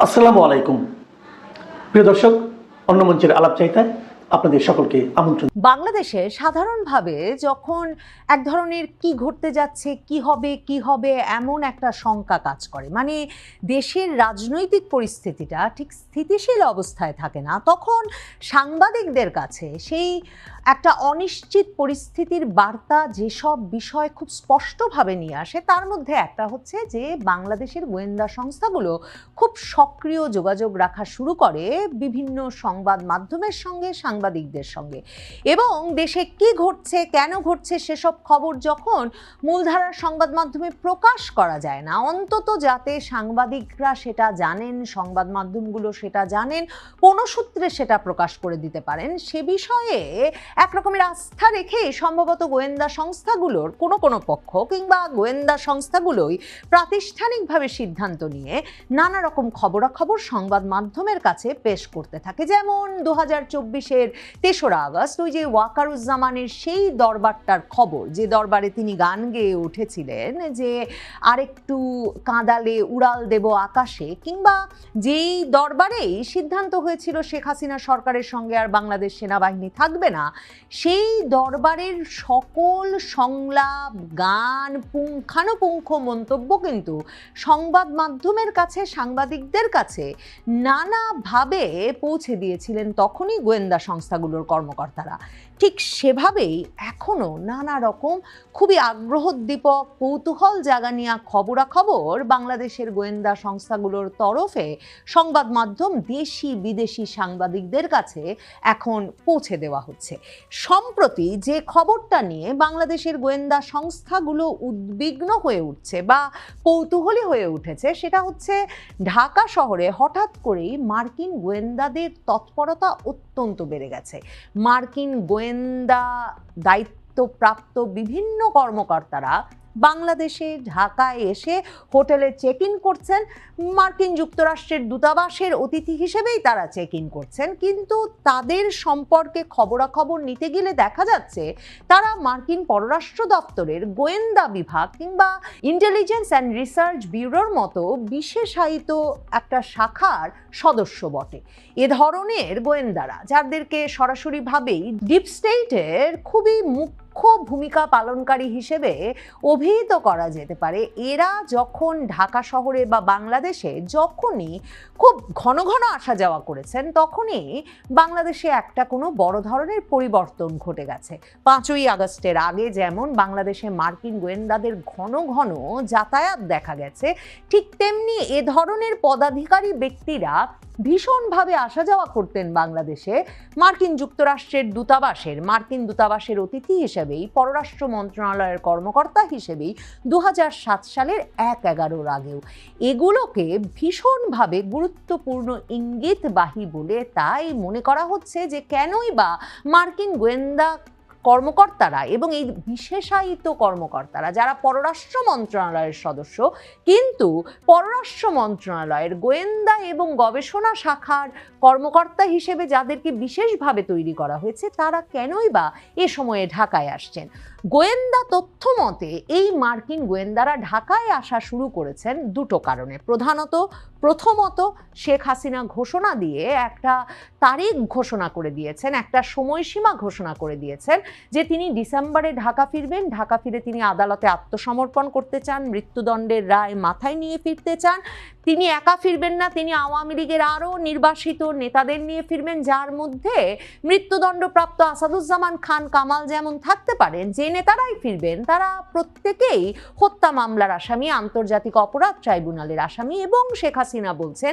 আসসালামু আলাইকুম প্রিয় দর্শক, অন্য মঞ্চের আলাপচারিতায় আপনাদের সকলকে আমন্ত্রণ। বাংলাদেশে সাধারণভাবে যখন এক ধরনের কি ঘটতে যাচ্ছে, কি হবে এমন একটা শঙ্কা কাজ করে, মানে দেশের রাজনৈতিক পরিস্থিতিটা ঠিক স্থিতিশীল অবস্থায় থাকে না, তখন সাংবাদিকদের কাছে সেই একটা অনিশ্চিত পরিস্থিতির বার্তা যেসব বিষয় খুব স্পষ্টভাবে নিয়ে আসে, তার মধ্যে একটা হচ্ছে যে বাংলাদেশের গোয়েন্দা সংস্থাগুলো খুব সক্রিয় যোগাযোগ রাখা শুরু করে বিভিন্ন সংবাদ মাধ্যমের সঙ্গে, সাংবাদিকদের সঙ্গে, এবং দেশে কি ঘটছে, কেন ঘটছে সেসব খবর যখন মূলধারার সংবাদ মাধ্যমে প্রকাশ করা যায় না, অন্তত যাতে সাংবাদিকরা সেটা জানেন, সংবাদ মাধ্যমগুলো সেটা জানেন, কোনো সূত্রে সেটা প্রকাশ করে দিতে পারেন, সে বিষয়ে একরকমের আস্থা রেখে সম্ভবত গোয়েন্দা সংস্থাগুলোর কোনো পক্ষ কিংবা গোয়েন্দা সংস্থাগুলোই প্রাতিষ্ঠানিকভাবে সিদ্ধান্ত নিয়ে নানা রকম খবরাখবর সংবাদ মাধ্যমের কাছে পেশ করতে থাকে। যেমন 2024-এর 3রা আগস্ট ওই যে ওয়াকারুজ্জামানের সেই দরবারটার খবর, যে দরবারে তিনি গান গেয়ে উঠেছিলেন যে আরেকটু কাঁদালে উড়াল দেব আকাশে, কিংবা যেই দরবারেই সিদ্ধান্ত হয়েছিল শেখ হাসিনা সরকারের সঙ্গে আর বাংলাদেশ সেনাবাহিনী থাকবে না, সেই দরবারের সকল সংলাপ, গান, পুঙ্খানুপুঙ্খ মন্তব্য কিন্তু সংবাদ মাধ্যমের কাছে, সাংবাদিকদের কাছে নানাভাবে পৌঁছে দিয়েছিলেন তখনই গোয়েন্দা সংস্থাগুলোর কর্মকর্তারা। ঠিক সেভাবেই এখনও নানা রকম খুবই আগ্রহোদ্দীপক, কৌতূহল জাগানিয়া খবরাখবর বাংলাদেশের গোয়েন্দা সংস্থাগুলোর তরফে সংবাদ মাধ্যম, দেশি বিদেশি সাংবাদিকদের কাছে এখন পৌঁছে দেওয়া হচ্ছে। সম্প্রতি যে খবরটা নিয়ে বাংলাদেশের গোয়েন্দা সংস্থাগুলো উদ্বিগ্ন হয়ে উঠছে বা কৌতূহলী হয়ে উঠেছে, সেটা হচ্ছে ঢাকা শহরে হঠাৎ করেই মার্কিন গোয়েন্দাদের তৎপরতা অত্যন্ত বেড়ে গেছে। মার্কিন গোয়েন্দা দায়িত্বপ্রাপ্ত বিভিন্ন কর্মকর্তারা বাংলাদেশে, ঢাকায় এসে হোটেলে চেক ইন করছেন। মার্কিন যুক্তরাষ্ট্রের দূতাবাসের অতিথি হিসেবেই তারা চেক ইন করছেন, কিন্তু তাদের সম্পর্কে খবরাখবর নিতে গেলে দেখা যাচ্ছে তারা মার্কিন পররাষ্ট্র দপ্তরের গোয়েন্দা বিভাগ কিংবা ইন্টেলিজেন্স অ্যান্ড রিসার্চ ব্যুরোর মতো বিশেষায়িত একটা শাখার সদস্য বটে। এ ধরনের গোয়েন্দারা, যাদেরকে সরাসরিভাবেই ডিপ স্টেটের খুবই মুখ্য ভূমিকা পালনকারী হিসেবে অভিহিত করা যেতে পারে, এরা যখন ঢাকা শহরে বা বাংলাদেশে যখনই খুব ঘন ঘন আসা যাওয়া করেছেন, তখনই বাংলাদেশে একটা কোনো বড় ধরনের পরিবর্তন ঘটে গেছে। 5ই আগস্টের আগে যেমন বাংলাদেশে মার্কিন গোয়েন্দাদের ঘন ঘন যাতায়াত দেখা গেছে, ঠিক তেমনি এ ধরনের পদাধিকারী ব্যক্তিরা ভীষণভাবে আসা যাওয়া করতেন বাংলাদেশে মার্কিন যুক্তরাষ্ট্রের মার্কিন দূতাবাসের অতিথি হিসেবেই, পররাষ্ট্র মন্ত্রণালয়ের কর্মকর্তা হিসেবেই 2007 সালের 1/11 আগেও। এগুলোকে ভীষণভাবে গুরুত্বপূর্ণ ইঙ্গিতবাহী বলে তাই মনে করা হচ্ছে যে কেনই বা মার্কিন গোয়েন্দা কর্মকর্তারা এবং এই বিশেষায়িত কর্মকর্তারা, যারা পররাষ্ট্র মন্ত্রণালয়ের সদস্য কিন্তু পররাষ্ট্র মন্ত্রণালয়ের গোয়েন্দা এবং গবেষণা শাখার কর্মকর্তা হিসেবে যাদেরকে বিশেষভাবে তৈরি করা হয়েছে, তারা কেনই বা এ সময়ে ঢাকায় আসছেন। গোয়েন্দা তথ্য মতে এই মার্কিন গোয়েন্দারা ঢাকায় আসা শুরু করেছেন দুটো কারণে। প্রথমত শেখ হাসিনা ঘোষণা দিয়ে একটা তারিখ ঘোষণা করে দিয়েছেন, একটা সময়সীমা ঘোষণা করে দিয়েছেন যে তিনি ডিসেম্বরে ঢাকা ফিরবেন। ঢাকা ফিরে তিনি আদালতে আত্মসমর্পণ করতে চান, মৃত্যুদণ্ডের রায় মাথায় নিয়ে ফিরতে চান। তিনি একা ফিরবেন না, তিনি আওয়ামী লীগের আরও নির্বাসিত নেতাদের নিয়ে ফিরবেন, যার মধ্যে মৃত্যুদণ্ডপ্রাপ্ত আসাদুজ্জামান খান কামাল যেমন থাকতে পারেন। যে নেতারাই ফিরবেন তারা প্রত্যেকেই হত্যা মামলার আসামি, আন্তর্জাতিক অপরাধ ট্রাইব্যুনালের আসামি, এবং শেখ হাসিনা বলছেন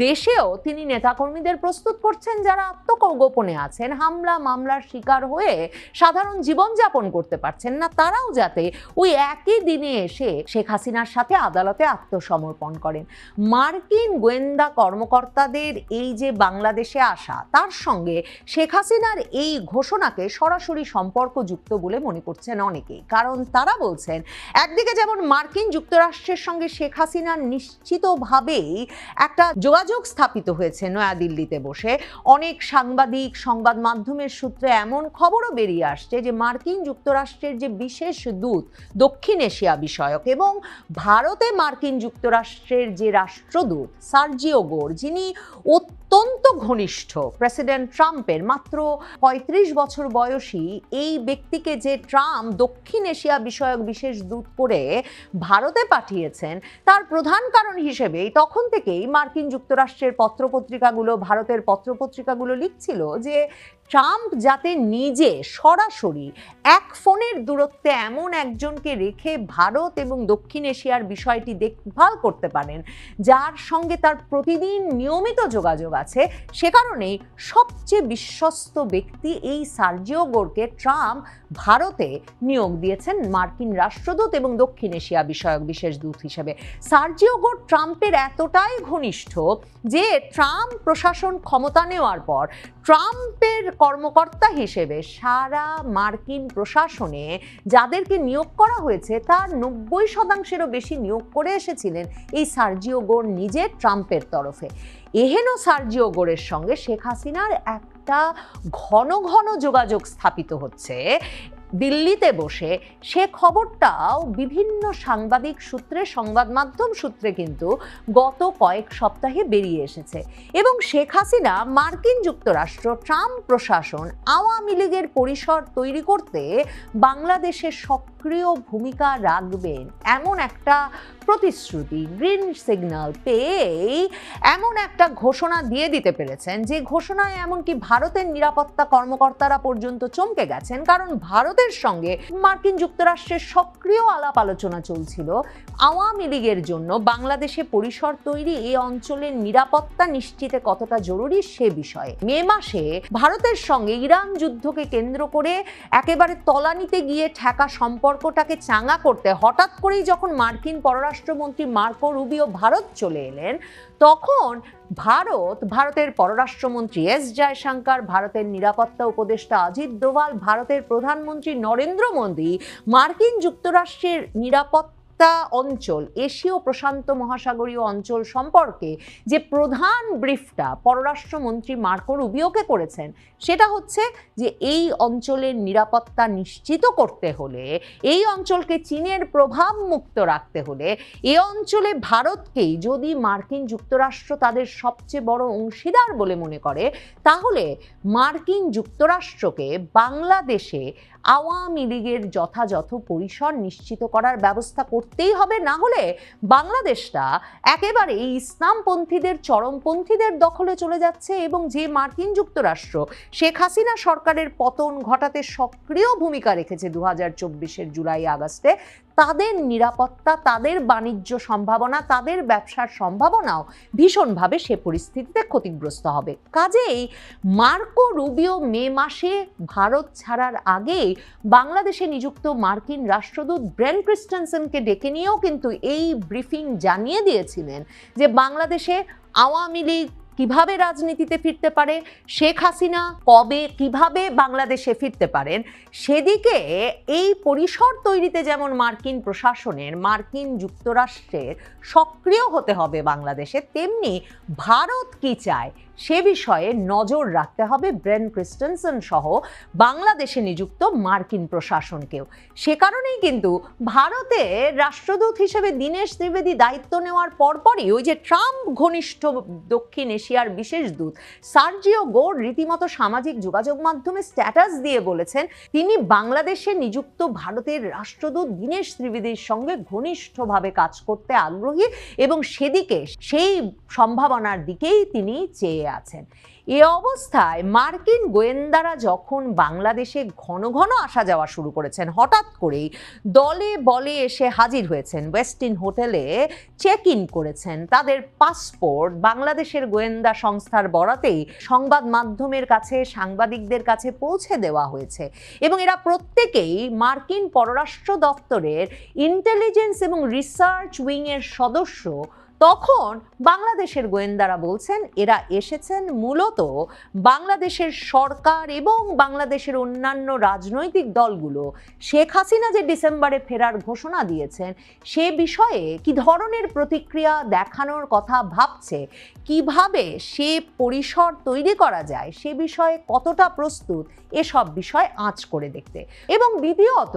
দেশেও তিনি নেতাকর্মীদের প্রস্তুত করছেন যারা আত্মগোপনে আছেন, হামলা মামলার শিকার হয়ে সাধারণ জীবনযাপন করতে পারছেন না, তারাও যাতে ওই একই দিনে এসে শেখ হাসিনার সাথে আদালতে আত্মসমর্পণ করেন। মার্কিন গোয়েন্দা কর্মকর্তাদের এই যে বাংলাদেশে আসা, তার সঙ্গে শেখ হাসিনার এই ঘোষণাকে সরাসরি সম্পর্কযুক্ত বলে মনে করছেন অনেকেই। কারণ তারা বলছেন একদিকে যেমন মার্কিন যুক্তরাষ্ট্রের সঙ্গে শেখ হাসিনার নিশ্চিতভাবেই একটা যোগাযোগ স্থাপিত হয়েছে নয়াদিল্লিতে বসে, অনেক সাংবাদিক সংবাদ মাধ্যমের সূত্রে এমন খবরও বেরিয়ে আসছে যে মার্কিন যুক্তরাষ্ট্রের যে বিশেষ দূত দক্ষিণ এশিয়া বিষয়ক এবং ভারতে মার্কিন যুক্তরাষ্ট্রের যে রাষ্ট্রদূত সার্জিও গোর, যিনি অত্যন্ত ঘনিষ্ঠ প্রেসিডেন্ট ট্রাম্পের, মাত্র ৩৫ বছর বয়সী এই ব্যক্তিকে যে ট্রাম্প দক্ষিণ এশিয়া বিষয়ক বিশেষ দূত করে ভারতে পাঠিয়েছেন, তার প্রধান কারণ হিসেবেই তখন থেকেই মার্কিন যুক্তরাষ্ট্রের পত্রপত্রিকাগুলো, ভারতের পত্রপত্রিকাগুলো লিখছিল যে ট্রাম্প যাতে নিজে সরাসরি এক ফোনের দূরত্বে এমন একজনকে রেখে ভারত এবং দক্ষিণ এশিয়ার বিষয়টি দেখভাল করতে পারেন, যার সঙ্গে তার প্রতিদিন নিয়মিত যোগাযোগ আছে, সে কারণেই সবচেয়ে বিশ্বস্ত ব্যক্তি এই সার্জিও গোরকে ট্রাম্প ভারতে নিয়োগ দিয়েছেন মার্কিন রাষ্ট্রদূত এবং দক্ষিণ এশিয়া বিষয়ক বিশেষ দূত হিসেবে। সার্জিও গোর ট্রাম্পের এতটাই ঘনিষ্ঠ যে ট্রাম্প প্রশাসন ক্ষমতা নেওয়ার পর ট্রাম্পের কর্মকর্তা হিসেবে সারা মার্কিন প্রশাসনে যাদেরকে নিয়োগ করা হয়েছে তার ৯০%-এরও বেশি নিয়োগ করে এসেছিলেন এই সার্জিও গোর নিজে ট্রাম্পের তরফে। এহেন সার্জিও গোরের সঙ্গে শেখ হাসিনার একটা ঘন ঘন যোগাযোগ স্থাপিত হচ্ছে দিল্লিতে বসে, সে খবরটাও বিভিন্ন সাংবাদিক সূত্রে, সংবাদ মাধ্যম সূত্রে কিন্তু গত কয়েক সপ্তাহে বেরিয়ে এসেছে। এবং শেখ হাসিনা মার্কিন যুক্তরাষ্ট্র, ট্রাম্প প্রশাসন আওয়ামী লীগের পরিসর তৈরি করতে বাংলাদেশের সক্রিয় ভূমিকা রাখবেন এমন একটা প্রতিশ্রুতি, গ্রিন সিগন্যাল পেয়েই এমন একটা ঘোষণা দিয়ে দিতে পেরেছেন, যে ঘোষণায় এমনকি ভারতের নিরাপত্তা কর্মকর্তারা পর্যন্ত চমকে গেছেন। কারণ ভারতের সঙ্গে মার্কিন যুক্তরাষ্ট্রের সক্রিয় আলাপ আলোচনা চলছিল আওয়ামী লীগের জন্য বাংলাদেশে পরিসর তৈরি, এই অঞ্চলের নিরাপত্তা নিশ্চিতে কতটা জরুরি সে বিষয়ে। মে মাসে ভারতের সঙ্গে ইরান যুদ্ধকে কেন্দ্র করে একেবারে তলানিতে গিয়ে ঠেকা সম্পর্কটাকে চাঙ্গা করতে হঠাৎ করেই যখন মার্কিন পররাষ্ট্রমন্ত্রী মার্কো রুবিও ভারত চলে এলেন, তখন ভারতের পররাষ্ট্রমন্ত্রী এস জয়শঙ্কর, ভারতের নিরাপত্তা উপদেষ্টা অজিত ডোভাল, ভারতের প্রধানমন্ত্রী নরেন্দ্র মোদী মার্কিন যুক্তরাষ্ট্রের নিরাপত্তা অঞ্চল, এশীয় প্রশান্ত মহাসাগরীয় অঞ্চল সম্পর্কে যে প্রধান ব্রিফটা পররাষ্ট্রমন্ত্রী মার্কো রুবিওকে করেছেন, সেটা হচ্ছে যে এই অঞ্চলের নিরাপত্তা নিশ্চিত করতে হলে, এই অঞ্চলকে চীনের প্রভাব মুক্ত রাখতে হলে, এই অঞ্চলে ভারতকেই যদি মার্কিন যুক্তরাষ্ট্র তাদের সবচেয়ে বড় অংশীদার বলে মনে করে, তাহলে মার্কিন যুক্তরাষ্ট্রকে বাংলাদেশে আওয়ামী লীগের যথাযথ পরিসর নিশ্চিত করার ব্যবস্থা করতেই হবে। না হলে বাংলাদেশটা একেবারে ইসলামপন্থীদের, চরমপন্থীদের দখলে চলে যাচ্ছে। এবং যে মার্কিন যুক্তরাষ্ট্র শেখ হাসিনা সরকারের পতন ঘটাতে সক্রিয় ভূমিকা রেখেছে ২০২৪-এর জুলাই আগস্টে, তাদের নিরাপত্তা, তাদের বাণিজ্য সম্ভাবনা, তাদের ব্যবসার সম্ভাবনাও ভীষণভাবে সে পরিস্থিতিতে ক্ষতিগ্রস্ত হবে। কাজেই মার্কো রুবিও মে মাসে ভারত ছাড়ার আগেই বাংলাদেশে নিযুক্ত মার্কিন রাষ্ট্রদূত ব্রেন ক্রিস্টেনসেনকে ডেকে নিয়েও কিন্তু এই ব্রিফিং জানিয়ে দিয়েছিলেন যে বাংলাদেশে আওয়ামী লীগ কিভাবে রাজনীতিতে ফিরতে পারে, শেখ হাসিনা কবে কিভাবে বাংলাদেশে ফিরতে পারেন, সেদিকে এই পরিসর তৈরিতে যেমন মার্কিন প্রশাসনের, মার্কিন যুক্তরাষ্ট্রের সক্রিয় হতে হবে বাংলাদেশে, তেমনি ভারত কি চায় সে বিষয়ে নজর রাখতে হবে ব্রেন ক্রিস্টেনসেন সহ বাংলাদেশে নিযুক্ত মার্কিন প্রশাসনকেও। সে কারণেই কিন্তু ভারতের রাষ্ট্রদূত হিসেবে দীনেশ ত্রিবেদী দায়িত্ব নেওয়ার পরপরই ওই যে ট্রাম্প ঘনিষ্ঠ দক্ষিণ এশিয়ার বিশেষ দূত সার্জিও গোর রীতিমতো সামাজিক যোগাযোগ মাধ্যমে স্ট্যাটাস দিয়ে বলেছেন তিনি বাংলাদেশে নিযুক্ত ভারতের রাষ্ট্রদূত দীনেশ ত্রিবেদীর সঙ্গে ঘনিষ্ঠভাবে কাজ করতে আগ্রহী এবং সেদিকে, সেই সম্ভাবনার দিকেই তিনি চেয়ে আছেন। এ অবস্থায় মার্কিন গোয়েন্দারা যখন বাংলাদেশে ঘন ঘন আসা যাওয়া শুরু করেছেন, হঠাৎ করেই দলে বলে এসে হাজির হয়েছেন, ওয়েস্টিন হোটেলে চেক ইন করেছেন, তাদের পাসপোর্ট বাংলাদেশের গোয়েন্দা সংস্থার বরাতেই সংবাদ মাধ্যমের কাছে, সাংবাদিকদের কাছে পৌঁছে দেওয়া হয়েছে এবং এরা প্রত্যেকেই মার্কিন পররাষ্ট্র দপ্তরের ইন্টেলিজেন্স এবং রিসার্চ উইংয়ের সদস্য তখন বাংলাদেশের গোয়েন্দারা বলছেন এরা এসেছেন মূলত বাংলাদেশের সরকার এবং বাংলাদেশের অন্যান্য রাজনৈতিক দলগুলো শেখ হাসিনা যে ডিসেম্বরে ফেরার ঘোষণা দিয়েছেন সে বিষয়ে কি ধরনের প্রতিক্রিয়া দেখানোর কথা ভাবছে, কিভাবে সে পরিসর তৈরি করা যায়, সে বিষয়ে কতটা প্রস্তুত, এসব বিষয় আঁচ করে দেখতে। এবং দ্বিতীয়ত,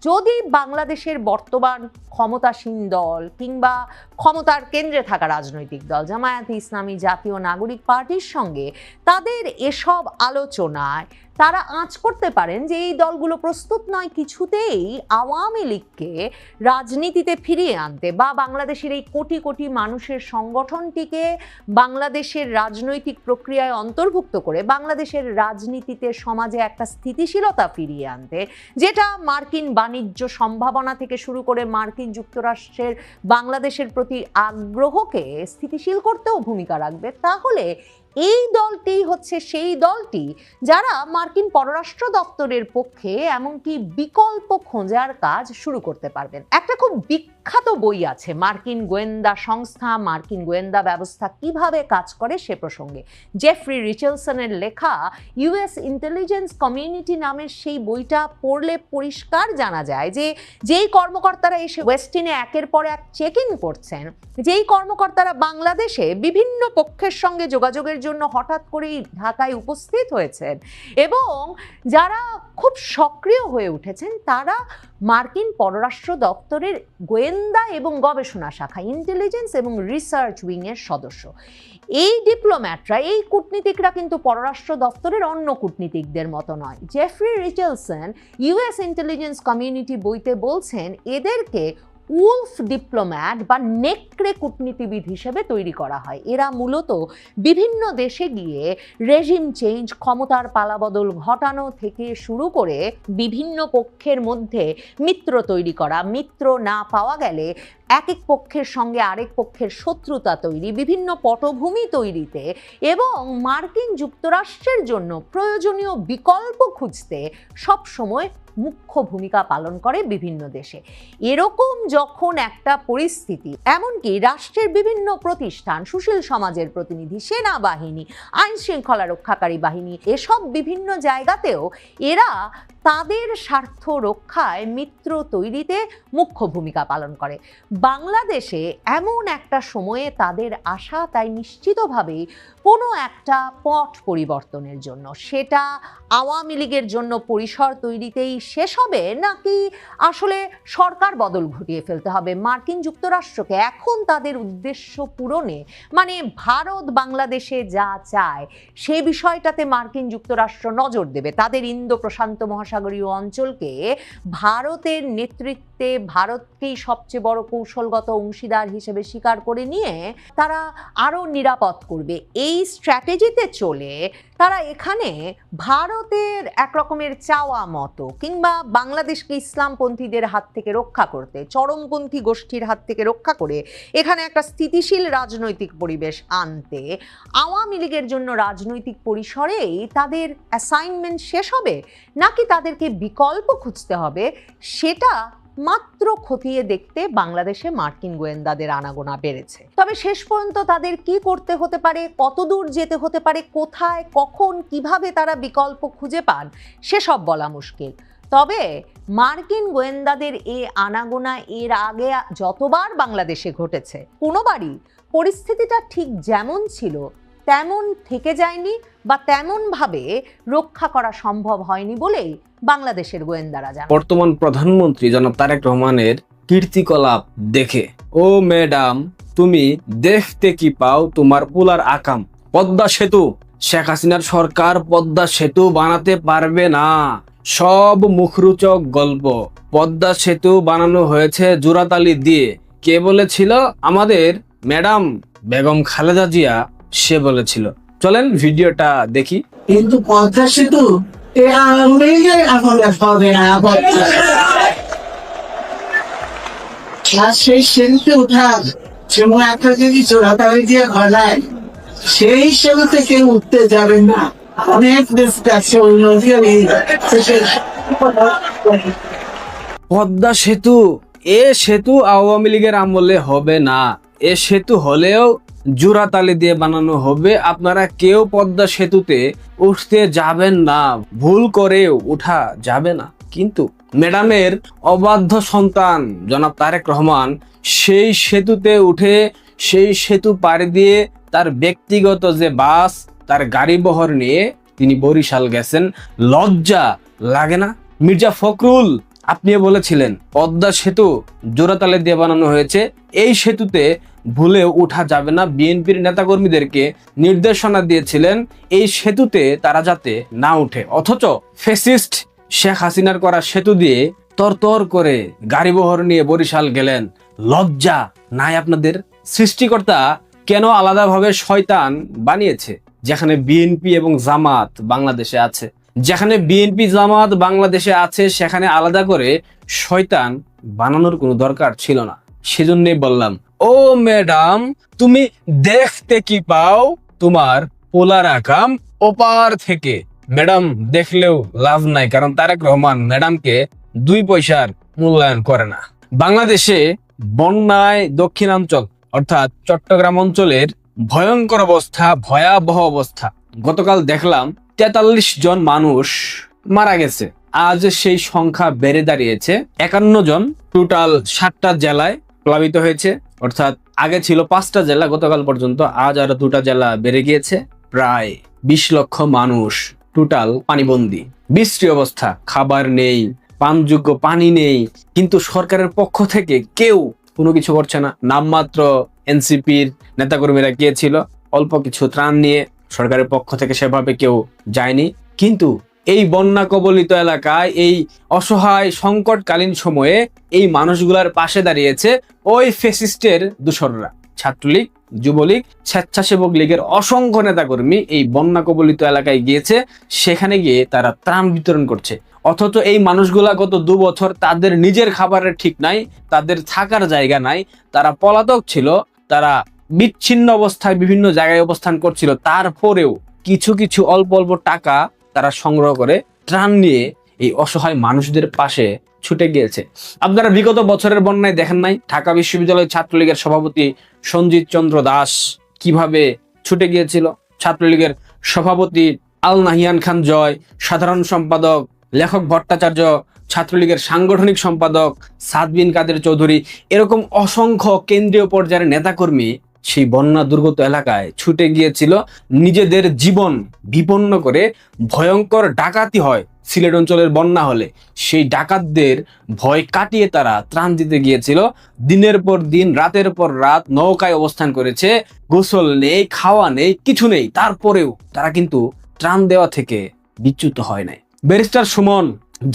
যদি বাংলাদেশের বর্তমান ক্ষমতাসীন দল কিংবা ক্ষমতার কেন্দ্রে থাকা রাজনৈতিক দল জামায়াতে ইসলামী, জাতীয় নাগরিক পার্টির সঙ্গে তাদের এসব আলোচনায় তারা আঁচ করতে পারেন যে এই দলগুলো প্রস্তুত নয় কিছুতেই আওয়ামী লীগকে রাজনীতিতে ফিরিয়ে আনতে বা বাংলাদেশের এই কোটি কোটি মানুষের সংগঠনটিকে বাংলাদেশের রাজনৈতিক প্রক্রিয়ায় অন্তর্ভুক্ত করে বাংলাদেশের রাজনীতিতে সমাজে একটা স্থিতিশীলতা ফিরিয়ে আনতে, যেটা মার্কিন বাণিজ্য সম্ভাবনা থেকে শুরু করে মার্কিন যুক্তরাষ্ট্রের বাংলাদেশের প্রতি আগ্রহকে স্থিতিশীল করতেও ভূমিকা রাখবে। তাহলে এই দলটি হচ্ছে সেই দলটি যারা মার্কিন পররাষ্ট্র দপ্তরের পক্ষে এমনকি বিকল্প খোঁজার কাজ শুরু করতে পারবেন। একটা খুব বিখ্যাত বই আছে মার্কিন গোয়েন্দা সংস্থা, মার্কিন গোয়েন্দা ব্যবস্থা কিভাবে কাজ করে সে প্রসঙ্গে। জেফ্রি রিচেলসনের লেখা ইউএস ইন্টেলিজেন্স কমিউনিটি নামের সেই বইটা পড়লে পরিষ্কার জানা যায় যে যেই কর্মকর্তারা এসে ওয়েস্টিনে একের পর এক চেক ইন করছেন, যেই কর্মকর্তারা বাংলাদেশে বিভিন্ন পক্ষের সঙ্গে যোগাযোগের জন্য হঠাৎ করেই ঢাকায় উপস্থিত হয়েছেন এবং যারা খুব সক্রিয় হয়ে উঠেছেন, তারা মার্কিন পররাষ্ট্র দপ্তরের গোয়েন্দা এবং গবেষণা শাখা ইন্টেলিজেন্স এবং রিসার্চ উইংয়ের সদস্য। এই ডিপ্লোম্যাটরা, এই কূটনীতিকরা কিন্তু পররাষ্ট্র দপ্তরের অন্য কূটনীতিকদের মতো নয়। জেফ্রি রিচেলসন ইউএস ইন্টেলিজেন্স কমিউনিটি বইতে বলছেন এদেরকে উলফ ডিপ্লোম্যাট বা নেকড়ে কূটনীতিবিদ হিসেবে তৈরি করা হয়। এরা মূলত বিভিন্ন দেশে গিয়ে রেজিম চেঞ্জ, ক্ষমতার পালাবদল ঘটানো থেকে শুরু করে বিভিন্ন পক্ষের মধ্যে মিত্র তৈরি করা, মিত্র না পাওয়া গেলে এক এক পক্ষের সঙ্গে আরেক পক্ষের শত্রুতা তৈরি, বিভিন্ন পটভূমি তৈরিতে এবং মার্কিন যুক্তরাষ্ট্রের জন্য প্রয়োজনীয় বিকল্প খুঁজতে সবসময় মুখ্য ভূমিকা পালন করে বিভিন্ন দেশে। এরকম যখন একটা পরিস্থিতি, এমনকি রাষ্ট্রের বিভিন্ন প্রতিষ্ঠান, সুশীল সমাজের প্রতিনিধি, সেনাবাহিনী, আইন শৃঙ্খলা রক্ষাকারী বাহিনী, এসব বিভিন্ন জায়গাতেও এরা তাদের স্বার্থ রক্ষায় মিত্র তৈরিতে মুখ্য ভূমিকা পালন করে। বাংলাদেশে এমন একটা সময়ে তাদের আশা তাই নিশ্চিতভাবেই কোনো একটা পট পরিবর্তনের জন্য, সেটা আওয়ামী লীগের জন্য পরিসর তৈরিতেই শেষ হবে নাকি আসলে সরকার বদল ঘটিয়ে ফেলতে হবে মার্কিন যুক্তরাষ্ট্রকে এখন তাদের উদ্দেশ্য পূরণে, মানে ভারত বাংলাদেশে যা চায় সে বিষয়টাতে মার্কিন যুক্তরাষ্ট্র নজর দেবে, তাদের ইন্দো প্রশান্ত মহাসাগরীয় অঞ্চলকে ভারতের নেতৃত্বে ভারতকেই সবচেয়ে বড় কৌশলগত অংশীদার হিসেবে স্বীকার করে নিয়ে তারা আরও নিরাপদ করবে। এই স্ট্র্যাটেজিতে চলে তারা এখানে ভারতের একরকমের চাওয়া মতো কিংবা বাংলাদেশকে ইসলামপন্থীদের হাত থেকে রক্ষা করতে, চরমপন্থী গোষ্ঠীর হাত থেকে রক্ষা করে এখানে একটা স্থিতিশীল রাজনৈতিক পরিবেশ আনতে আওয়ামী লীগের জন্য রাজনৈতিক পরিসরেই তাদের অ্যাসাইনমেন্ট শেষ হবে নাকি তাদেরকে বিকল্প খুঁজতে হবে, সেটা মাত্র খতিয়ে দেখতে বাংলাদেশে মার্কিন গোয়েন্দাদের আনাগোনা বেড়েছে। তবে শেষ পর্যন্ত তাদের কি করতে হতে পারে, কতদূর যেতে হতে পারে, কোথায়, কখন, কিভাবে তারা বিকল্প খুঁজে পান, সেসব বলা মুশকিল। তবে মার্কিন গোয়েন্দাদের এই আনাগোনা এর আগে যতবার বাংলাদেশে ঘটেছে, কোনোবারই পরিস্থিতিটা ঠিক যেমন ছিল তেমন থেকে যায়নি বা তেমনভাবে রক্ষা করা সম্ভব হয়নি বলেই বাংলাদেশের গোয়েন্দারা জানান। বর্তমান প্রধানমন্ত্রী জনাব তারেক রহমানের কীর্তিকলাপ দেখে, ও ম্যাডাম তুমি দেখতে কি পাও তোমার পোলার আকাম। পদ্মা সেতু, শেখ হাসিনার সরকার পদ্মা সেতু বানাতে পারবে না, সব মুখরোচক গল্প। পদ্মা সেতু বানানো হয়েছে জোড়াতালি দিয়ে। কে বলেছিল? আমাদের ম্যাডাম বেগম খালেদা জিয়া, সে বলেছিল। চলেন ভিডিওটা দেখি। কিন্তু পদ্মা সেতু সেই সেতুতে উঠার যেমন একটা যদি চোরাতালি দিয়ে ঘটায়, সেই সেতুতে কেউ উঠতে যাবেন না। অনেক পদ্মা সেতু, এ সেতু আওয়ামী লীগের আমলে হবে না। এ সেতু হলেও জোড়াতালি দিয়ে বানানো হবে, আপনারা কেউ পদ্মা সেতুতে উঠতে যাবেন না, ভুল করেও উঠা যাবে না। কিন্তু ম্যাডামের অবাধ্য সন্তান জনাব তারেক রহমান সেই সেতুতে উঠে সেই সেতু পাড়ি দিয়ে তার ব্যক্তিগত যে বাস, তার গাড়ি বহর নিয়ে তিনি বরিশাল গেছেন। লজ্জা লাগে না? মির্জা ফখরুল আপনিও বলেছিলেন পদ্মা সেতু জোড়াতালি দিয়ে বানানো হয়েছে, এই সেতুতে ভুলেও উঠা যাবে না। বিএনপির নেতাকর্মীদেরকে নির্দেশনা দিয়েছিলেন এই সেতুতে তারা যাতে না উঠে, অথচ ফ্যাসিস্ট শেখ হাসিনার করা সেতু দিয়ে তরতর করে গাড়ি বহর নিয়ে বরিশাল গেলেন। লজ্জা নাই আপনাদের? সৃষ্টিকর্তা কেন আলাদাভাবে শয়তান বানিয়েছে? যেখানে বিএনপি এবং জামাত বাংলাদেশে আছে, যেখানে বিএনপি জামাত বাংলাদেশে আছে, সেখানে আলাদা করে শয়তান বানানোর কোনো দরকার ছিল না। সেজন্যই বললাম, ও ম্যাডাম তুমি দেখতে কি পাও, তোমার পোলার আকাম ওপার থেকে। ম্যাডাম দেখলেও লাভ নাই, কারণ তারেক রহমান ম্যাডামকে 2 পয়সার মূল্যায়ন করে না। বাংলাদেশে বন্যায় দক্ষিণাঞ্চল অর্থাৎ চট্টগ্রাম অঞ্চলের ভয়ঙ্কর অবস্থা, ভয়াবহ অবস্থা। গতকাল দেখলাম 43 জন মানুষ মারা গেছে। আজ সেই সংখ্যা বেড়ে দাঁড়িয়েছে 51 জন। টোটাল 7টা জেলায় প্লাবিত হয়েছে, অর্থাৎ আগে ছিল 5টা জেলা গতকাল পর্যন্ত, আজ আরো 2টা জেলা বেড়ে গিয়েছে। প্রায় 20 লক্ষ মানুষ টোটাল পানিবন্দী। বিশ্রী অবস্থা, খাবার নেই, পানযোগ্য পানি নেই। কিন্তু সরকারের পক্ষ থেকে কেউ কোনো কিছু করছে না। নামমাত্র এনসিপির নেতাকর্মীরা গিয়েছিল অল্প কিছু ত্রাণ নিয়ে, সরকারের পক্ষ থেকে সেভাবে কেউ যায়নি। কিন্তু এই বন্যা কবলিত এলাকায় এই অসহায় সংকটকালীন সময়ে এই মানুষগুলার পাশে দাঁড়িয়েছে ওই ফ্যাসিস্টের দূষররা। ছাত্রলীগ, যুবলীগ, স্বেচ্ছাসেবক লীগের অসংখ্য নেতাকর্মী এই বন্যা কবলিত এলাকায় গিয়েছে, সেখানে গিয়ে তারা ত্রাণ বিতরণ করছে। অথচ এই মানুষগুলা গত 2 বছর তাদের নিজের খাবারের ঠিক নাই, তাদের থাকার জায়গা নাই, তারা পলাতক ছিল, তারা বিচ্ছিন্ন অবস্থায় বিভিন্ন জায়গায় অবস্থান করছিল। তারপরেও কিছু কিছু অল্প অল্প টাকা তারা সংগ্রহ করে ত্রাণ নিয়ে এই অসহায় মানুষদের পাশে ছুটে গিয়েছে। আপনারা বিগত বছরের বন্যায় দেখেন নাই ঢাকা বিশ্ববিদ্যালয়ের ছাত্রলীগের সভাপতি সঞ্জিত চন্দ্র দাস কিভাবে ছুটে গিয়েছিল? ছাত্রলীগের সভাপতি আল নাহিয়ান খান জয়, সাধারণ সম্পাদক লেখক ভট্টাচার্য, ছাত্রলীগের সাংগঠনিক সম্পাদক সাদ বিন কাদের চৌধুরী, এরকম অসংখ্য কেন্দ্রীয় পর্যায়ের নেতাকর্মী সেই বন্যা দুর্গত এলাকায় ছুটে গিয়েছিল। নিজেদের জীবন বিপন্ন করে ভয়ঙ্কর ডাকাতি হয় সিলেট অঞ্চলের বন্যা হলে, সেই ডাকাতদের ভয় কাটিয়ে তারা ত্রাণ দিতে গিয়েছিল। দিনের পর দিন, রাতের পর রাত নৌকায় অবস্থান করেছে, গোসল নেই, খাওয়া নেই, কিছু নেই। তারপরেও তারা কিন্তু ত্রাণ দেওয়া থেকে বিচ্যুত হয় নাই। ব্যারিস্টার সুমন,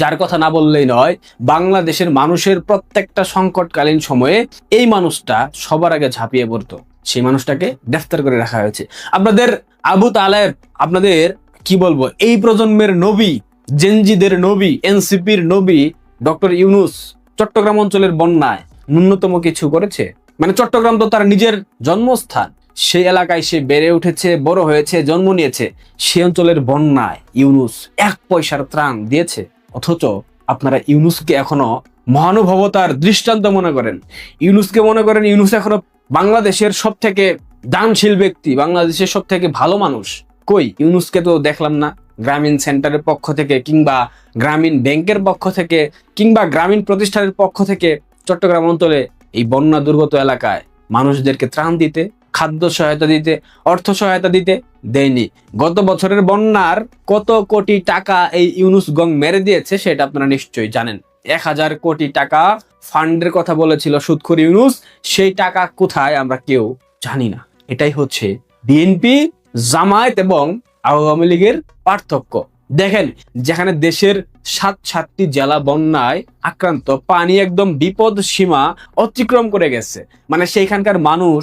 যার কথা না বললেই নয়, বাংলাদেশের মানুষের প্রত্যেকটা সংকটকালীন সময়ে এই মানুষটা সবার আগে ঝাঁপিয়ে পড়তো, সেই মানুষটাকে গ্রেফতার করে রাখা হয়েছে। আপনাদের আবু তালেব, আপনাদের কি বলবো, এই প্রজন্মের নবী, জেনজিদের নবী, এনসিপির নবী ডক্টর ইউনূস চট্টগ্রাম অঞ্চলের বন্যায় ন্যূনতম কিছু করেছে? মানে চট্টগ্রাম তো তার নিজের জন্মস্থান, সেই এলাকায় সে বেড়ে উঠেছে, বড় হয়েছে, জন্ম নিয়েছে। সেই অঞ্চলের বন্যায় ইউনূস 1 পয়সার ত্রাণ দিয়েছে? অথচ আপনারা ইউনূসকে এখনো মহানুভবতার দৃষ্টান্ত মনে করেন, ইউনূসকে মনে করেন ইউনূস এখনো বাংলাদেশের সব থেকে দানশীল ব্যক্তি, বাংলাদেশের সব থেকে ভালো মানুষ। কই, ইউনূসকে তো দেখলাম না গ্রামীণ সেন্টারের পক্ষ থেকে, কিংবা গ্রামীণ ব্যাংকের পক্ষ থেকে, কিংবা গ্রামীণ প্রতিষ্ঠানের পক্ষ থেকে চট্টগ্রাম অঞ্চলে এই বন্যা দুর্গত এলাকায় মানুষদেরকে ত্রাণ দিতে, খাদ্য সহায়তা দিতে, অর্থ সহায়তা দিতে দেয়নি। গত বছরের বন্যার কত কোটি টাকা এই ইউনূস গং মেরে দিয়েছে সেটা আপনারা নিশ্চয়ই জানেন। 1000 কোটি টাকা ফান্ডের কথা বলেছিল সুদখোর ইউনূস, সেই টাকা কোথায় আমরা কেউ জানি না। এটাই হচ্ছে বিএনপি, জামায়াত এবং আওয়ামী লীগের পার্থক্য। দেখেন, যেখানে দেশের 7টি জেলা বন্যায় আক্রান্ত, পানি একদম বিপদ সীমা অতিক্রম করে গেছে, মানে সেইখানকার মানুষ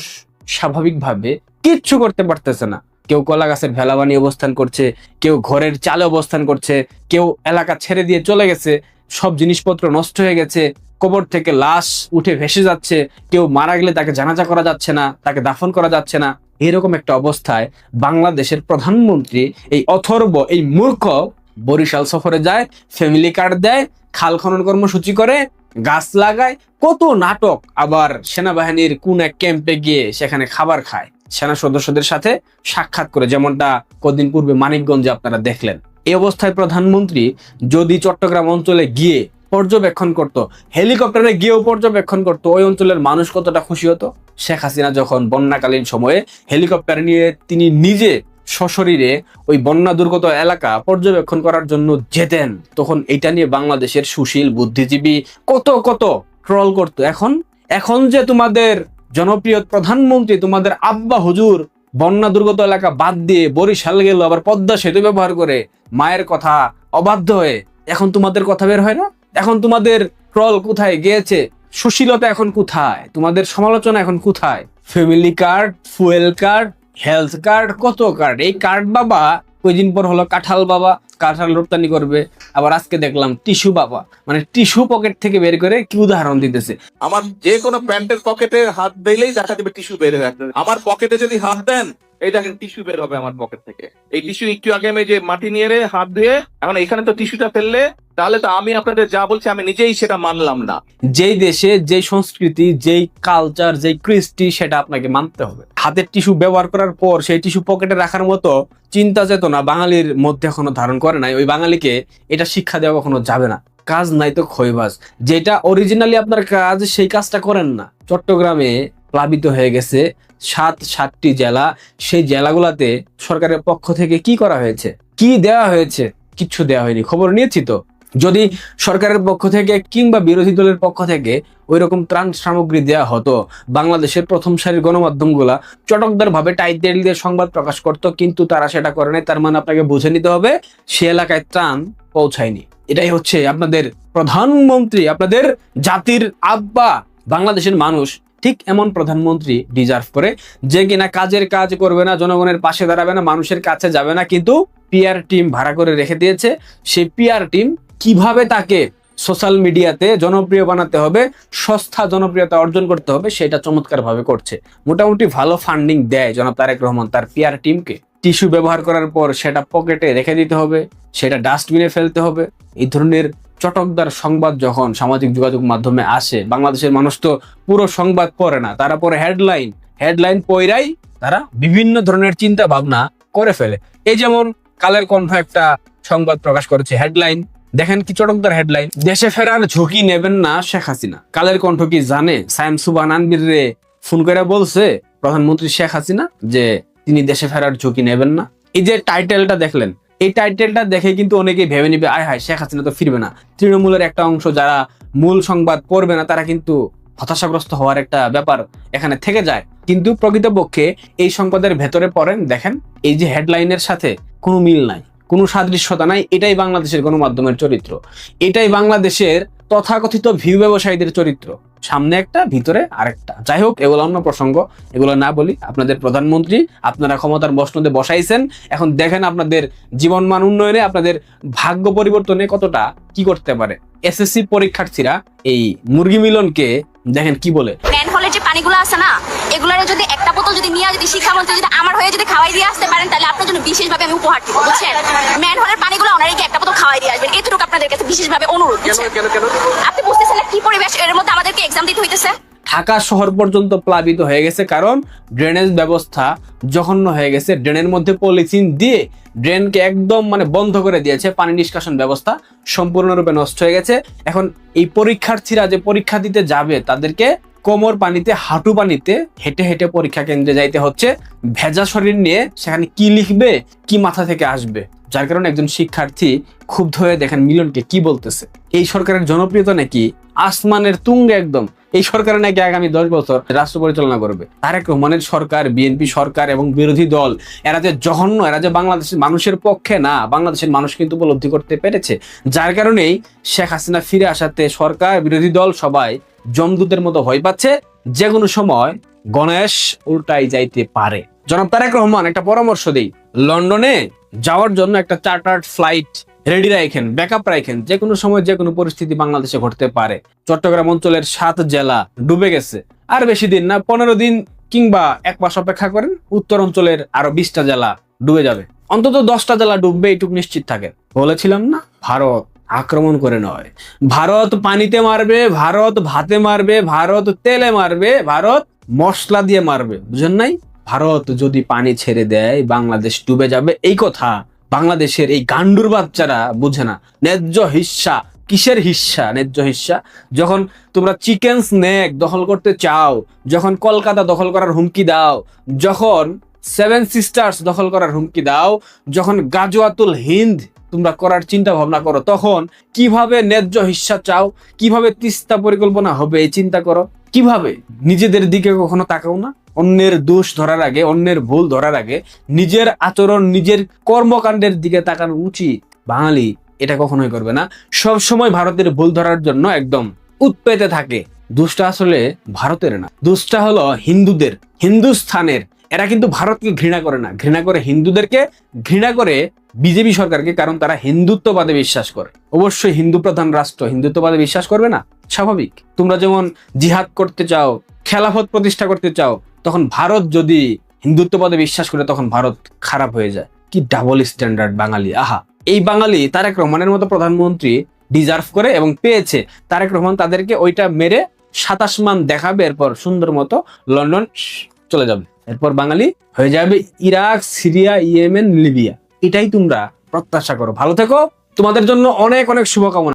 স্বাভাবিকভাবে কিচ্ছু করতে পারতেছে না। কেউ কলা গাছের ভেলা বানিয়ে অবস্থান করছে, কেউ ঘরের চালে অবস্থান করছে, কেউ এলাকা ছেড়ে দিয়ে চলে গেছে, সব জিনিসপত্র নষ্ট হয়ে গেছে, কবর থেকে লাশ উঠে ভেসে যাচ্ছে, কেউ মারা গেলে তাকে জানাজা করা যাচ্ছে না, তাকে দাফন করা যাচ্ছে না। এরকম একটা অবস্থায় বাংলাদেশের প্রধানমন্ত্রী এই অথর্ব, এই মূর্খ বরিশাল সফরে যায়, ফ্যামিলি কার্ড দেয়, খাল খনন কর্মসূচি করে, গাছ লাগায়, কত নাটক। আবার সেনাবাহিনীর কোন এক ক্যাম্পে গিয়ে সেখানে খাবার খায় সেনা সদস্যদের সাথে সাক্ষাৎ করে, যেমনটা কদিন পূর্বে মানিকগঞ্জে আপনারা দেখলেন। এই অবস্থায় প্রধানমন্ত্রী যদি চট্টগ্রাম অঞ্চলে গিয়ে পর্যবেক্ষণ করত, হেলিকপ্টারে গিয়েও পর্যবেক্ষণ করত, ওই অঞ্চলের মানুষ কতটা খুশি হতো। শেখ হাসিনা যখন বন্যাকালীন সময়ে হেলিকপ্টার নিয়ে তিনি নিজে সশরীরে ওই বন্যা দুর্গত এলাকা পর্যবেক্ষণ করার জন্য যেতেন, তখন এটা নিয়ে বাংলাদেশের সুশীল বুদ্ধিজীবী কত কত ট্রল করতো। এখন যে তোমাদের জনপ্রিয় প্রধানমন্ত্রী, তোমাদের আব্বা হুজুর বন্যা দুর্গত এলাকা বাদ দিয়ে বরিশাল গেল, আবার পদ্মা সেতু ব্যবহার করে, মায়ের কথা অবাধ্য হয়ে, এখন তোমাদের কথা বের হয় না? এখন তোমাদের ট্রল কোথায় গিয়েছে? সুশীলতা এখন কোথায়? তোমাদের সমালোচনা এখন কোথায়? Family card, fuel card, health card, কত কার্ড। এই কার্ড বাবা কয়দিন পর হলো কাঁঠাল বাবা, কাঁঠাল রপ্তানি করবে। আবার আজকে দেখলাম টিস্যু বাবা, মানে টিস্যু পকেট থেকে বের করে কি উদাহরণ দিতেছে। আমার যে কোনো প্যান্টের পকেটে হাত দিলেই দেখা যাবে টিস্যু বের হয়ে আসবে। আমার পকেটে যদি হাত দেন, এই দেখেন টিস্যু বের হবে আমার পকেট থেকে। এই টিস্যু একটু আগে আমি যে মাটি নিয়ে হাত ধুয়ে, এখন এখানে তো টিস্যুটা ফেললে, তাহলে তো আমি আপনাদের যা বলছি আমি নিজেই সেটা মানলাম না। যেই দেশে যেই সংস্কৃতি, যেই কালচার, যেই কৃষ্টি, সেটা আপনাকে মানতে হবে। হাতের টিস্যু ব্যবহার করার পর সেই টিস্যু পকেটে রাখার মতো চিন্তা চেতনা বাঙালির মধ্যে এখনো ধারণ করে নাই। ওই বাঙালিকে এটা শিক্ষা দেওয়া কখনো যাবে না। কাজ নাই তো খয়বাজ, যেটা অরিজিনালি আপনার কাজ সেই কাজটা করেন না। চট্টগ্রামে প্লাবিত হয়ে গেছে 7টি জেলা। সেই জেলাগুলাতে সরকারের পক্ষ থেকে কি করা হয়েছে, কি দেওয়া হয়েছে? কিচ্ছু দেওয়া হয়নি। খবর নিয়েছি তো। যদি সরকারের পক্ষ থেকে কিংবা বিরোধী দলের পক্ষ থেকে ওই রকম ত্রাণ সামগ্রী দেওয়া হতো, বাংলাদেশের প্রথম সারির গণমাধ্যমগুলা চটকদার ভাবে টাইটেল দিয়ে সংবাদ প্রকাশ করত, কিন্তু তারা সেটা করে নাই। তার মানে আপনাকে বুঝে নিতে হবে সে এলাকায় ত্রাণ পৌঁছায়নি। এটাই হচ্ছে আপনাদের প্রধানমন্ত্রী, আপনাদের জাতির আব্বা। বাংলাদেশের মানুষ ঠিক এমন প্রধানমন্ত্রী ডিজার্ভ করে, যে কিনা কাজের কাজ করবে না, জনগণের পাশে দাঁড়াবে না, মানুষের কাছে যাবে না, কিন্তু পিআর টিম ভাড়া করে রেখে দিয়েছে। সেই পিআর টিম কিভাবে তাকে সোশ্যাল মিডিয়াতে জনপ্রিয় বানাতে হবে, সস্তা জনপ্রিয়তা অর্জন করতে হবে, সেটা চমৎকার ভাবে করছে। মোটামুটি ভালো ফান্ডিং দেয় জনাব তারেক রহমান তার পিআর টিমকে। টিস্যু ব্যবহার করার পর সেটা পকেটে রেখে দিতে হবে, সেটা ডাস্টবিনে ফেলতে হবে। এই ধরনের চটকদার সংবাদ যখন সামাজিক যোগাযোগ মাধ্যমে আসে, বাংলাদেশের মানুষ তো পুরো সংবাদ পড়ে না, তারা পড়ে হেডলাইন পড়াই তারা বিভিন্ন ধরনের চিন্তা ভাবনা করে ফেলে। এই যেমন কালের কণ্ঠ একটা সংবাদ প্রকাশ করেছে, হেডলাইন দেখেন কি চটকদার হেডলাইন, দেশে ফেরার ঝুঁকি নেবেন না শেখ হাসিনা। কালের কণ্ঠ কি জানে সায়েম সুবান আনবির রে ফোন করে বলছে প্রধানমন্ত্রী শেখ হাসিনা যে তিনি দেশে ফেরার ঝুঁকি নেবেন না? এই যে টাইটেলটা দেখলেন, এই টাইটেলটা দেখে কিন্তু অনেকেই ভেবে নিবে আয় হায় শেখ হাসিনা তো ফিরবে না। তৃণমূলের একটা অংশ যারা মূল সংবাদ পড়বে না, তারা কিন্তু হতাশাগ্রস্ত হওয়ার একটা ব্যাপার এখানে থেকে যায়। কিন্তু প্রকৃতপক্ষে এই সংবাদের ভেতরে পড়েন, দেখেন এই যে হেডলাইনের সাথে কোনো মিল নাই, কোনো সাদৃশ্যতা নাই। এটাই বাংলাদেশের গণমাধ্যমের চরিত্র, এটাই বাংলাদেশের তথাকথিত ভিউ ব্যবসায়ীদের চরিত্র। সামনে একটা, ভিতরে আরেকটা। যাই হোক, এগুলো অন্য প্রসঙ্গ, এগুলো না বলি। আপনাদের প্রধানমন্ত্রী আপনারা ক্ষমতার মসনদে বসাইছেন, এখন দেখেন আপনাদের জীবনমান উন্নয়নে, আপনাদের ভাগ্য পরিবর্তনে কতটা কি করতে পারে। এসএসসি পরীক্ষার্থীরা এই মুরগি মিলনকে দেখেন কি বলে। ম্যানহোলের যে পানিগুলো আছে না, এগুলারে যদি একটা বোতল যদি নিয়ে যদি শিক্ষামন্ত্রী যদি আমার হয়ে যদি খাওয়াই দিয়ে আসতে পারেন, তাহলে আপনার জন্য বিশেষভাবে আমি উপহার দিব, বুঝছেন? ম্যানহোলের পানিগুলো ওনারে একটা বোতল খাওয়াই দিয়ে আসবেন, এতটুকু আপনাদের কাছে বিশেষভাবে অনুরোধ। আপনি বুঝতেছেন না কি পরিবেশ এর মধ্যে আমাদেরকে এক্সাম দিতে হইতেছে? ঢাকা শহর পর্যন্ত প্লাবিত হয়ে গেছে, কারণ ড্রেনেজ ব্যবস্থা জঘন্য হয়ে গেছে। ড্রেনের মধ্যে পলিথিন দিয়ে ড্রেনকে একদম মানে বন্ধ করে দিয়েছে, পানি নিষ্কাশন ব্যবস্থা সম্পূর্ণরূপে নষ্ট হয়ে গেছে। এখন এই পরীক্ষার্থীরা যে পরীক্ষা দিতে যাবে, তাদেরকে কোমর পানিতে, হাঁটু পানিতে হেঁটে হেঁটে পরীক্ষা কেন্দ্রে যাইতে হচ্ছে। ভেজা শরীর নিয়ে সেখানে কি লিখবে, কি মাথা থেকে আসবে, যার কারণে একজন শিক্ষার্থী ক্ষুব্ধ হয়ে দেখেন মিলনকে কি বলতেছে। এই সরকারের জনপ্রিয়তা নাকি আসমানের তুঙ্গে একদম। এই সরকার নাকি আগামী 10 বছর রাষ্ট্র পরিচালনা করবে। তারেক রহমানের সরকার, বিএনপি সরকার এবং বিরোধী দল, এরা যে জঘন্য, এরা যে বাংলাদেশের মানুষের পক্ষে না, বাংলাদেশের মানুষ কিন্তু উপলব্ধি করতে পেরেছে। যার কারণেই শেখ হাসিনা ফিরে আসাতে সরকার, বিরোধী দল সবাই জমদূতের মতো ভয় পাচ্ছে, যে কোনো সময় গণেশ উল্টাই যাইতে পারে। জনাব তারেক রহমান একটা পরামর্শ দেই, লন্ডনে যাওয়ার জন্য একটা চার্টার্ড ফ্লাইট রেডি রাখেন, ব্যাকআপ রাখেন। যে কোনো সময় যে কোনো পরিস্থিতি বাংলাদেশে ঘটতে পারে। চট্টগ্রাম অঞ্চলের 7 জেলা ডুবে গেছে, আর বেশি দিন না, 15 দিন কিংবা 1 মাস অপেক্ষা করেন, উত্তর অঞ্চলের আরো 20টা জেলা ডুবে যাবে। অন্তত 10টা জেলা ডুববে, এইটুকু নিশ্চিত থাকেন। বলেছিলাম না, ভারত আক্রমণ করে নয়। ভারত পানিতে মারবে, ভারত ভাতে মারবে, ভারত তেলে মারবে, ভারত মশলা দিয়ে মারবে, বুঝেন নাই? ভারত যদি পানি ছেড়ে দেয় বাংলাদেশ ডুবে যাবে, এই কথা বাংলাদেশের এই গান্ডুর বাচ্চারা বুঝে না। ন্যায্য হিস্সা, কিসের হিস্সা? ন্যায্য হিস্সা যখন তোমরা চিকেন স্নেক দখল করতে চাও, যখন কলকাতা দখল করার হুমকি দাও, যখন সেভেন সিস্টার্স দখল করার হুমকি দাও, যখন গাজওয়াতুল হিন্দ তোমরা করার চিন্তা ভাবনা করো, তখন কিভাবে ন্যায্য হিস্সা চাও, কিভাবে তিস্তা পরিকল্পনা হবে এই চিন্তা করো, কিভাবে? নিজেদের দিকে কখনো তাকাও না? অন্যের দোষ ধরার আগে, অন্যের ভুল ধরার আগে নিজের আচরণ, নিজের কর্মকাণ্ডের দিকে তাকানো উচিত। বাঙালি এটা কখনোই করবে না, সব সময় ভারতের ভুল ধরার জন্য একদম উৎপেতে থাকে। দোষটা আসলে ভারতের না, দোষটা হলো হিন্দুদের, হিন্দুস্থানের। এরা কিন্তু ভারতকে ঘৃণা করে না, ঘৃণা করে হিন্দুদেরকে, ঘৃণা করে বিজেপি সরকারকে, কারণ তারা হিন্দুত্ববাদে বিশ্বাস করে। অবশ্যই হিন্দু প্রধান রাষ্ট্র হিন্দুত্ববাদে বিশ্বাস করবে না, স্বাভাবিক। তোমরা যেমন জিহাদ করতে চাও, খেলাফত প্রতিষ্ঠা করতে চাও, তখন ভারত যদি হিন্দুত্ববাদে বিশ্বাস করে তখন ভারত খারাপ হয়ে যায়। কি ডাবল স্ট্যান্ডার্ড বাঙালি! আহা, এই বাঙালি তারেক রহমানের মতো প্রধানমন্ত্রী ডিজার্ভ করে এবং পেয়েছে। তারেক রহমান তাদেরকে ওইটা মেরে 27 মান দেখাবে, এরপর সুন্দর মতো লন্ডন চলে যাবে, এরপর বাঙালি হয়ে যাবে ইরাক, সিরিয়া, ইয়েমেন, লিবিয়া। এটাই তোমরা প্রত্যাশা করো। ভালো থেকো, তোমাদের জন্য অনেক অনেক শুভকামনা।